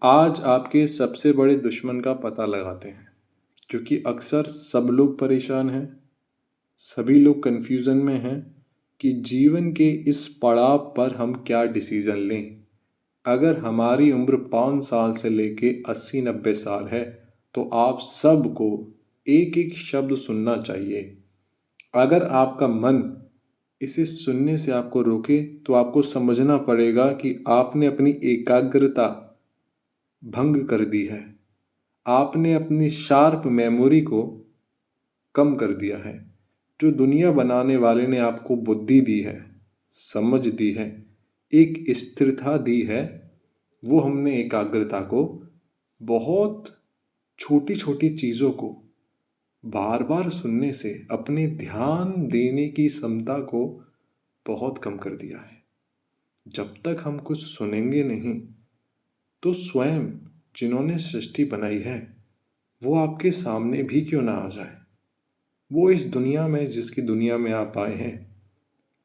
आज आपके सबसे बड़े दुश्मन का पता लगाते हैं क्योंकि अक्सर सब लोग परेशान हैं, सभी लोग कन्फ्यूज़न में हैं कि जीवन के इस पड़ाव पर हम क्या डिसीज़न लें। अगर हमारी उम्र 5 साल से लेके 80-90 साल है तो आप सबको एक-एक शब्द सुनना चाहिए। अगर आपका मन इसे सुनने से आपको रोके तो आपको समझना पड़ेगा कि आपने अपनी एकाग्रता भंग कर दी है। आपने अपनी शार्प मेमोरी को कम कर दिया है। जो दुनिया बनाने वाले ने आपको बुद्धि दी है, समझ दी है, एक स्थिरता दी है, वो हमने एकाग्रता को बहुत छोटी-छोटी चीज़ों को बार-बार सुनने से अपने ध्यान देने की क्षमता को बहुत कम कर दिया है। जब तक हम कुछ सुनेंगे नहीं, तो स्वयं जिन्होंने सृष्टि बनाई है, वो आपके सामने भी क्यों ना आ जाए। वो इस दुनिया में जिसकी दुनिया में आप आए हैं,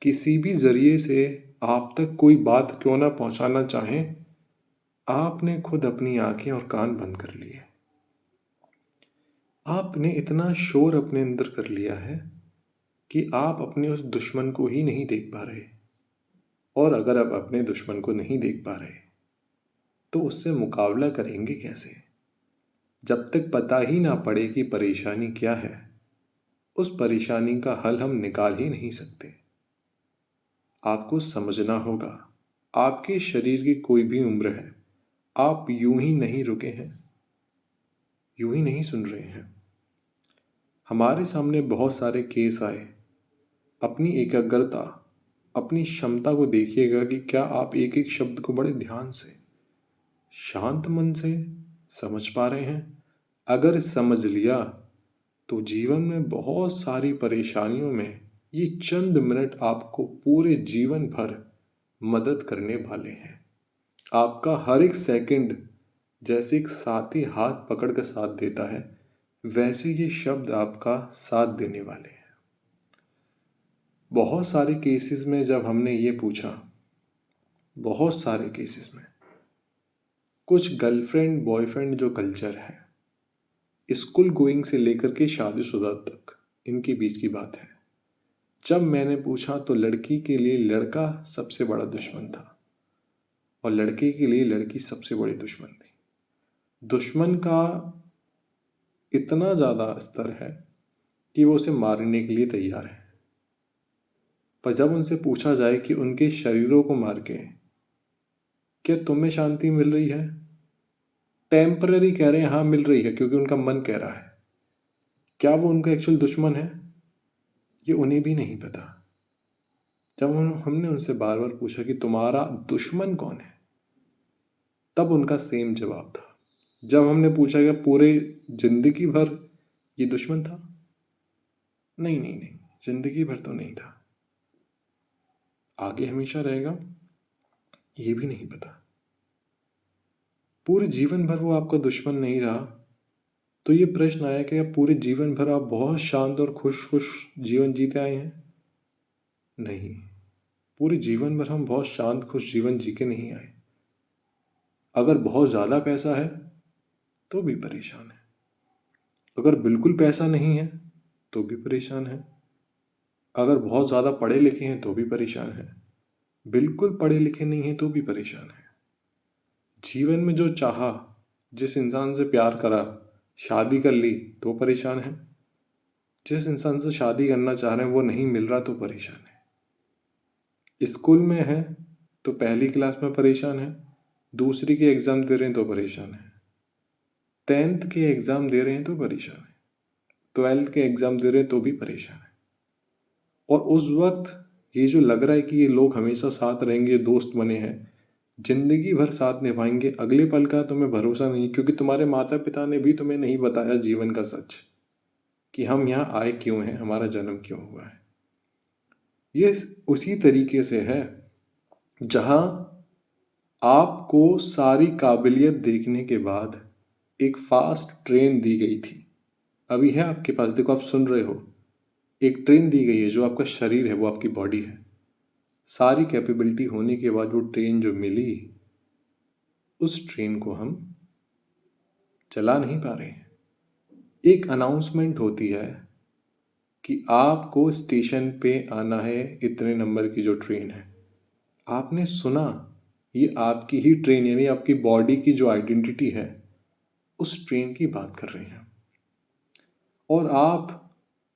किसी भी ज़रिए से आप तक कोई बात क्यों ना पहुंचाना चाहें, आपने खुद अपनी आंखें और कान बंद कर लिए। आपने इतना शोर अपने अंदर कर लिया है कि आप अपने उस दुश्मन को ही नहीं देख पा रहे। और अगर आप अपने दुश्मन को नहीं देख पा रहे, तो उससे मुकाबला करेंगे कैसे? जब तक पता ही ना पड़े कि परेशानी क्या है, उस परेशानी का हल हम निकाल ही नहीं सकते। आपको समझना होगा, आपके शरीर की कोई भी उम्र है, आप यूं ही नहीं रुके हैं, यूं ही नहीं सुन रहे हैं। हमारे सामने बहुत सारे केस आए। अपनी एकाग्रता, अपनी क्षमता को देखिएगा कि क्या आप एक एक शब्द को बड़े ध्यान से, शांत मन से समझ पा रहे हैं। अगर समझ लिया तो जीवन में बहुत सारी परेशानियों में ये चंद मिनट आपको पूरे जीवन भर मदद करने वाले हैं। आपका हर एक सेकंड जैसे एक साथी हाथ पकड़ कर साथ देता है, वैसे ये शब्द आपका साथ देने वाले हैं। बहुत सारे केसेस में जब हमने ये पूछा, बहुत सारे केसेस में कुछ गर्लफ्रेंड बॉयफ्रेंड जो कल्चर है, स्कूल गोइंग से लेकर के शादीशुदा तक, इनके बीच की बात है। जब मैंने पूछा तो लड़की के लिए लड़का सबसे बड़ा दुश्मन था और लड़के के लिए लड़की सबसे बड़ी दुश्मन थी। दुश्मन का इतना ज़्यादा स्तर है कि वो उसे मारने के लिए तैयार है। पर जब उनसे पूछा जाए कि उनके शरीरों को मार के क्या तुम्हें शांति मिल रही है, टेम्पररी कह रहे हैं, हाँ मिल रही है क्योंकि उनका मन कह रहा है। क्या वो उनका एक्चुअल दुश्मन है, ये उन्हें भी नहीं पता। जब हमने उनसे बार बार पूछा कि तुम्हारा दुश्मन कौन है, तब उनका सेम जवाब था। जब हमने पूछा कि पूरे जिंदगी भर ये दुश्मन था, नहीं नहीं नहीं, जिंदगी भर तो नहीं था, आगे हमेशा रहेगा, ये भी नहीं पता। पूरे जीवन भर वो आपका दुश्मन नहीं रहा, तो ये प्रश्न आया कि पूरे जीवन भर आप बहुत शांत और खुश खुश जीवन जीते आए हैं? नहीं, पूरे जीवन भर हम बहुत शांत खुश जीवन जी के नहीं आए। अगर बहुत ज़्यादा पैसा है तो भी परेशान है, अगर बिल्कुल पैसा नहीं है तो भी परेशान है, अगर बहुत ज़्यादा पढ़े लिखे हैं तो भी परेशान है, बिल्कुल पढ़े लिखे नहीं हैं तो भी परेशान है। जीवन में जो चाहा, जिस इंसान से प्यार करा, शादी कर ली तो परेशान है, जिस इंसान से शादी करना चाह रहे हैं वो नहीं मिल रहा तो परेशान है। स्कूल में है तो पहली क्लास में परेशान है, दूसरी के एग्ज़ाम दे रहे हैं तो परेशान है, 10th के एग्ज़ाम दे रहे हैं तो परेशान है, 12th के एग्ज़ाम दे रहे हैं तो भी परेशान है। और उस वक्त ये जो लग रहा है कि ये लोग हमेशा साथ रहेंगे, दोस्त बने हैं, जिंदगी भर साथ निभाएंगे, अगले पल का तुम्हें भरोसा नहीं, क्योंकि तुम्हारे माता पिता ने भी तुम्हें नहीं बताया जीवन का सच कि हम यहाँ आए क्यों हैं, हमारा जन्म क्यों हुआ है। ये उसी तरीके से है जहाँ आपको सारी काबिलियत देखने के बाद एक फास्ट ट्रेन दी गई थी, अभी है आपके पास, देखो आप सुन रहे हो, एक ट्रेन दी गई है जो आपका शरीर है, वो आपकी बॉडी है। सारी कैपेबिलिटी होने के बाद वो ट्रेन जो मिली, उस ट्रेन को हम चला नहीं पा रहे हैं। एक अनाउंसमेंट होती है कि आपको स्टेशन पे आना है, इतने नंबर की जो ट्रेन है। आपने सुना, ये आपकी ही ट्रेन यानी आपकी बॉडी की जो आइडेंटिटी है उस ट्रेन की बात कर रहे हैं। और आप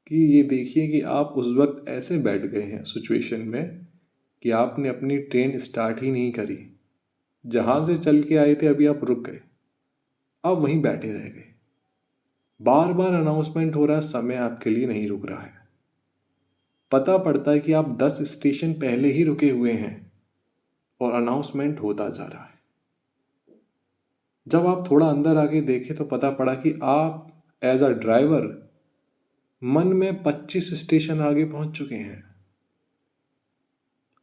कि ये देखिए कि आप उस वक्त ऐसे बैठ गए हैं सिचुएशन में कि आपने अपनी ट्रेन स्टार्ट ही नहीं करी। जहाँ से चल के आए थे अभी आप रुक गए, आप वहीं बैठे रह गए। बार बार अनाउंसमेंट हो रहा है, समय आपके लिए नहीं रुक रहा है। पता पड़ता है कि आप 10 स्टेशन पहले ही रुके हुए हैं और अनाउंसमेंट होता जा रहा है। जब आप थोड़ा अंदर आके देखे तो पता पड़ा कि आप एज अ ड्राइवर मन में 25 स्टेशन आगे पहुंच चुके हैं।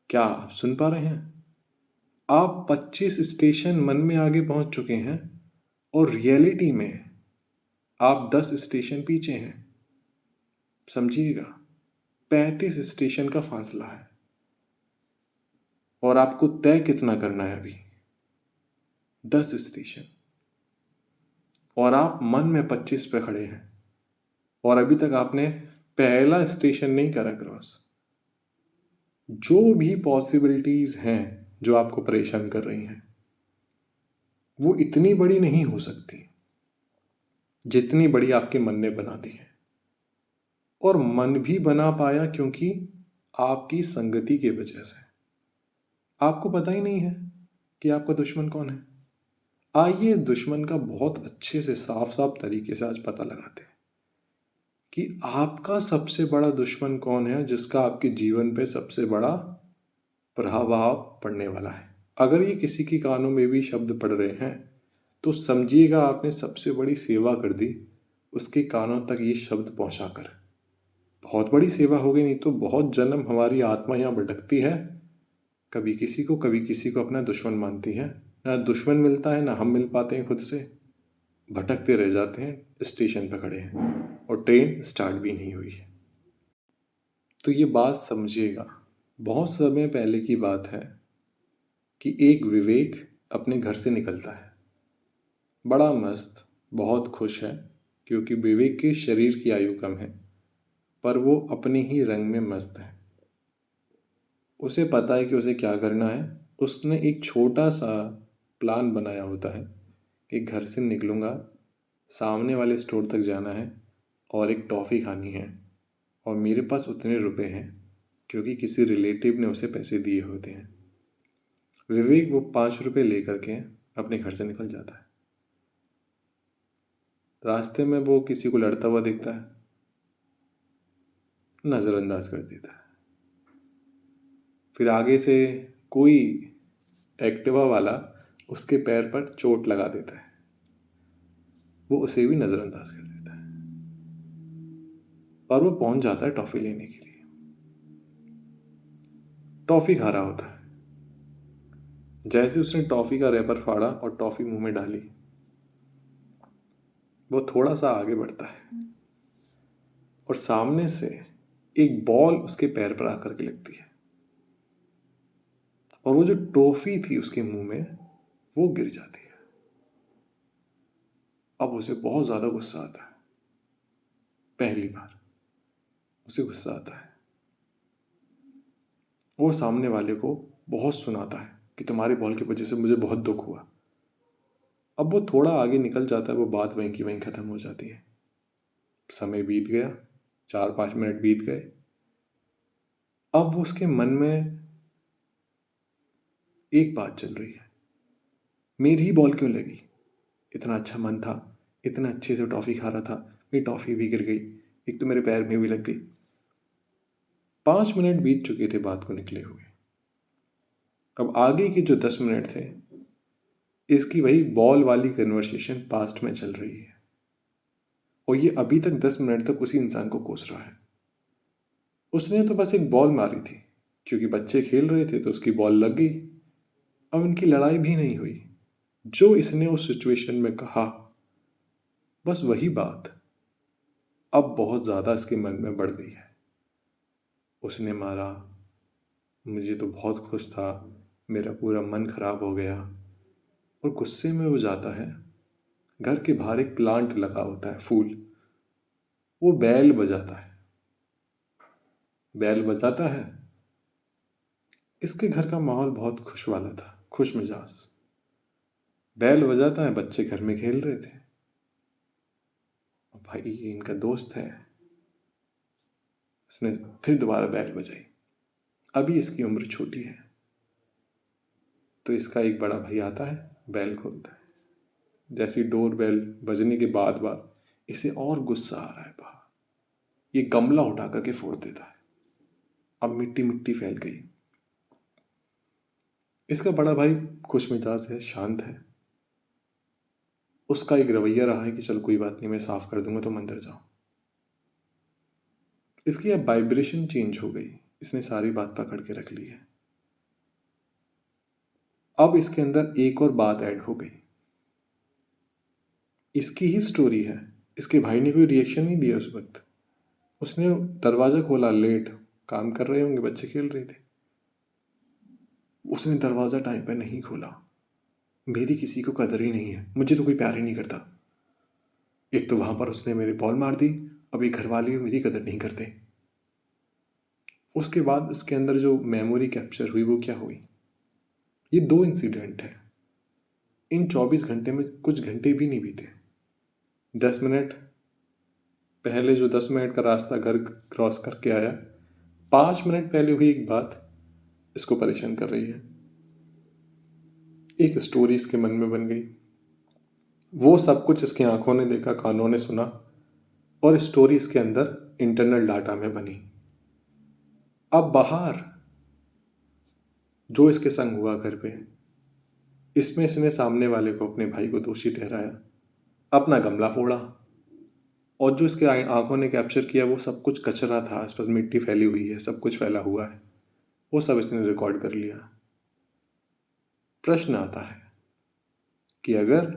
क्या आप सुन पा रहे हैं? आप 25 स्टेशन मन में आगे पहुंच चुके हैं और रियलिटी में आप 10 स्टेशन पीछे हैं। समझिएगा, 35 स्टेशन का फासला है और आपको तय कितना करना है अभी? 10 स्टेशन। और आप मन में 25 पे खड़े हैं और अभी तक आपने पहला स्टेशन नहीं करा क्रॉस। जो भी पॉसिबिलिटीज हैं जो आपको परेशान कर रही हैं वो इतनी बड़ी नहीं हो सकती जितनी बड़ी आपके मन ने बना दी है। और मन भी बना पाया क्योंकि आपकी संगति की वजह से। आपको पता ही नहीं है कि आपका दुश्मन कौन है। आइए दुश्मन का बहुत अच्छे से साफ साफ तरीके से आज पता लगाते हैं कि आपका सबसे बड़ा दुश्मन कौन है, जिसका आपके जीवन पे सबसे बड़ा प्रभाव पड़ने वाला है। अगर ये किसी के कानों में भी शब्द पड़ रहे हैं तो समझिएगा आपने सबसे बड़ी सेवा कर दी उसके कानों तक ये शब्द पहुंचाकर। बहुत बड़ी सेवा हो गई, नहीं तो बहुत जन्म हमारी आत्मा यहाँ भटकती है, कभी किसी को अपना दुश्मन मानती है। ना दुश्मन मिलता है ना हम मिल पाते हैं खुद से, भटकते रह जाते हैं, स्टेशन पर खड़े हैं और ट्रेन स्टार्ट भी नहीं हुई है। तो ये बात समझिएगा, बहुत समय पहले की बात है कि एक विवेक अपने घर से निकलता है, बड़ा मस्त, बहुत खुश है क्योंकि विवेक के शरीर की आयु कम है पर वो अपने ही रंग में मस्त है। उसे पता है कि उसे क्या करना है। उसने एक छोटा सा प्लान बनाया होता है कि घर से निकलूँगा, सामने वाले स्टोर तक जाना है और एक टॉफ़ी खानी है और मेरे पास उतने रुपए हैं क्योंकि किसी रिलेटिव ने उसे पैसे दिए होते हैं। विवेक वो 5 रुपये लेकर के अपने घर से निकल जाता है। रास्ते में वो किसी को लड़ता हुआ दिखता है, नज़रअंदाज कर देता है। फिर आगे से कोई एक्टिवा वाला उसके पैर पर चोट लगा देता है, वो उसे भी नज़रअंदाज कर देता है और वो पहुंच जाता है टॉफ़ी लेने के लिए। टॉफ़ी खा रहा होता है। जैसे उसने टॉफ़ी का रैपर फाड़ा और टॉफ़ी मुंह में डाली, वो थोड़ा सा आगे बढ़ता है और सामने से एक बॉल उसके पैर पर आकर के लगती है और वो जो टॉफ़ी थी उसके मुंह में वो गिर जाती है। अब उसे बहुत ज़्यादा गुस्सा आता है। पहली बार उसे गुस्सा आता है। वो सामने वाले को बहुत सुनाता है कि तुम्हारे बॉल की वजह से मुझे बहुत दुख हुआ। अब वो थोड़ा आगे निकल जाता है, वो बात वहीं की वहीं ख़त्म हो जाती है। समय बीत गया, 4-5 मिनट बीत गए। अब वो उसके मन में एक बात चल रही है, मेरी ही बॉल क्यों लगी? इतना अच्छा मन था, इतना अच्छे से टॉफ़ी खा रहा था, मेरी टॉफ़ी भी गिर गई, एक तो मेरे पैर में भी लग गई। 5 मिनट बीत चुके थे बात को निकले हुए। अब आगे के जो 10 मिनट थे इसकी वही बॉल वाली कन्वर्सेशन पास्ट में चल रही है और ये अभी तक 10 मिनट तक उसी इंसान को कोस रहा है। उसने तो बस एक बॉल मारी थी क्योंकि बच्चे खेल रहे थे तो उसकी बॉल लग गई। अब इनकी लड़ाई भी नहीं हुई। जो इसने उस सिचुएशन में कहा, बस वही बात अब बहुत ज़्यादा इसके मन में बढ़ गई है। उसने मारा, मुझे तो बहुत खुश था, मेरा पूरा मन खराब हो गया और गुस्से में वो जाता है, घर के बाहर एक प्लांट लगा होता है, फूल, वो बैल बजाता है। बैल बजाता है। इसके घर का माहौल बहुत खुश वाला था, खुश मिजाज। बैल बजाता है, बच्चे घर में खेल रहे थे। और भाई ये इनका दोस्त है, इसने फिर दोबारा बैल बजाई। अभी इसकी उम्र छोटी है, तो इसका एक बड़ा भाई आता है, बैल खोलता है। जैसी डोर बेल बजने के बाद इसे और गुस्सा आ रहा है बाहर। ये गमला उठा करके फोड़ देता है। अब मिट्टी मिट्टी फैल गई। इसका बड़ा भाई खुश मिजाज है, शांत है। उसका एक रवैया रहा है कि चल कोई बात नहीं, मैं साफ कर दूंगा, तुम अंदर जाओ। इसकी अब वाइब्रेशन चेंज हो गई, इसने सारी बात पकड़ के रख ली है। अब इसके अंदर एक और बात ऐड हो गई। इसकी ही स्टोरी है। इसके भाई ने कोई रिएक्शन नहीं दिया उस वक्त। उसने दरवाज़ा खोला लेट, काम कर रहे होंगे, बच्चे खेल रहे थे। उसने दरवाज़ा टाइम पे नहीं खोला। मेरी किसी को कदर ही नहीं है, मुझे तो कोई प्यार ही नहीं करता। एक तो वहाँ पर उसने मेरी बॉल मार दी, अब ये घर वाले मेरी कदर नहीं करते। उसके बाद उसके अंदर जो मेमोरी कैप्चर हुई वो क्या हुई, ये 2 इंसिडेंट है। इन 24 घंटे में कुछ घंटे भी नहीं बीते। 10 मिनट पहले जो 10 मिनट का रास्ता घर क्रॉस करके आया, 5 मिनट पहले हुई एक बात इसको परेशान कर रही है। एक स्टोरी इसके मन में बन गई। वो सब कुछ इसकी आंखों ने देखा, कानों ने सुना, और स्टोरी इसके अंदर इंटरनल डाटा में बनी। अब बाहर जो इसके संग हुआ घर पे, इसमें इसने सामने वाले को, अपने भाई को दोषी ठहराया, अपना गमला फोड़ा, और जो इसके आंखों ने कैप्चर किया वो सब कुछ कचरा था, आसपास मिट्टी फैली हुई है, सब कुछ फैला हुआ है, वो सब इसने रिकॉर्ड कर लिया। प्रश्न आता है कि अगर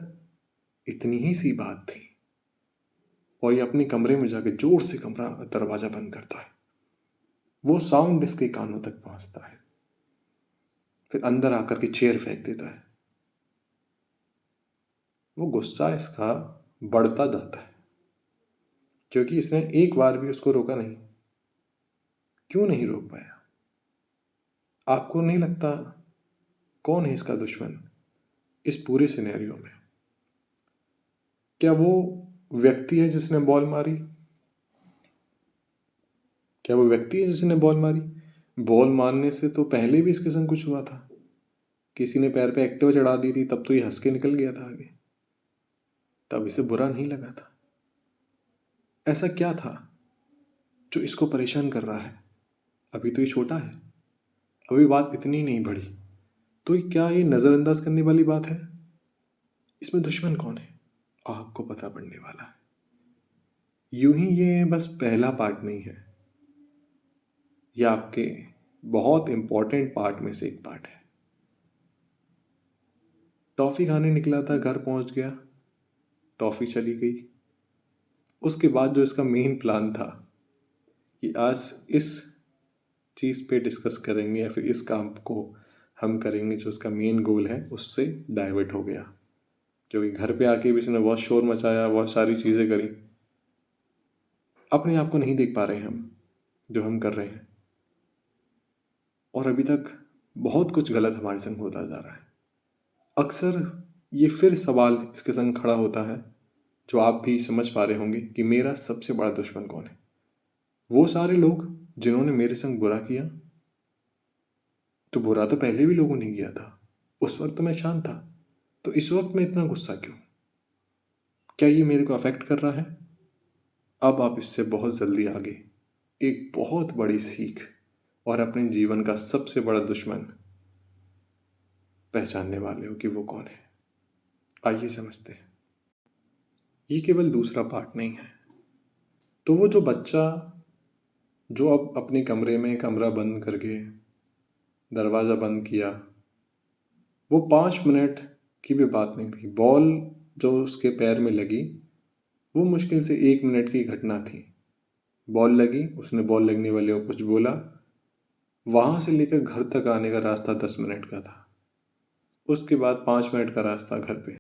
इतनी ही सी बात थी और ये अपने कमरे में जाके जोर से कमरा दरवाजा बंद करता है, वो साउंड इसके कानों तक पहुंचता है, फिर अंदर आकर के चेयर फेंक देता है, वो गुस्सा इसका बढ़ता जाता है, क्योंकि इसने एक बार भी उसको रोका नहीं। क्यों नहीं रोक पाया? आपको नहीं लगता कौन है इसका दुश्मन इस पूरे सिनेरियो में? क्या वो व्यक्ति है जिसने बॉल मारी? क्या वो व्यक्ति है जिसने बॉल मारी? बॉल मारने से तो पहले भी इसके संग कुछ हुआ था। किसी ने पैर पे एक्टिवा चढ़ा दी थी, तब तो ये हंस के निकल गया था आगे, तब इसे बुरा नहीं लगा था। ऐसा क्या था जो इसको परेशान कर रहा है? अभी तो ये छोटा है, अभी बात इतनी नहीं बढ़ी, तो क्या ये नज़रअंदाज करने वाली बात है? इसमें दुश्मन कौन है, आपको पता पड़ने वाला है। यूं ही ये बस पहला पार्ट नहीं है, ये आपके बहुत इंपॉर्टेंट पार्ट में से एक पार्ट है। टॉफ़ी खाने निकला था, घर पहुंच गया, टॉफ़ी चली गई। उसके बाद जो इसका मेन प्लान था कि आज इस चीज़ पे डिस्कस करेंगे या फिर इस काम को हम करेंगे, जो उसका मेन गोल है, उससे डाइवर्ट हो गया। क्योंकि घर पे आके भी इसने बहुत शोर मचाया, बहुत सारी चीज़ें करी। अपने आप को नहीं देख पा रहे हम जो हम कर रहे हैं, और अभी तक बहुत कुछ गलत हमारे संग होता जा रहा है। अक्सर ये फिर सवाल इसके संग खड़ा होता है, जो आप भी समझ पा रहे होंगे, कि मेरा सबसे बड़ा दुश्मन कौन है? वो सारे लोग जिन्होंने मेरे संग बुरा किया, तो बुरा तो पहले भी लोगों ने किया था, उस वक्त तो मैं शांत था, तो इस वक्त में इतना गुस्सा क्यों? क्या ये मेरे को अफेक्ट कर रहा है? अब आप इससे बहुत जल्दी आगे एक बहुत बड़ी सीख और अपने जीवन का सबसे बड़ा दुश्मन पहचानने वाले हो कि वो कौन है। आइए समझते हैं। ये केवल दूसरा पार्ट नहीं है। तो वो जो बच्चा जो अब अपने कमरे में कमरा बंद करके दरवाज़ा बंद किया, वो 5 मिनट की भी बात नहीं थी। बॉल जो उसके पैर में लगी, वो मुश्किल से 1 मिनट की घटना थी। बॉल लगी, उसने बॉल लगने वाले को कुछ बोला, वहाँ से लेकर घर तक आने का रास्ता 10 मिनट का था। उसके बाद 5 मिनट का रास्ता घर पे।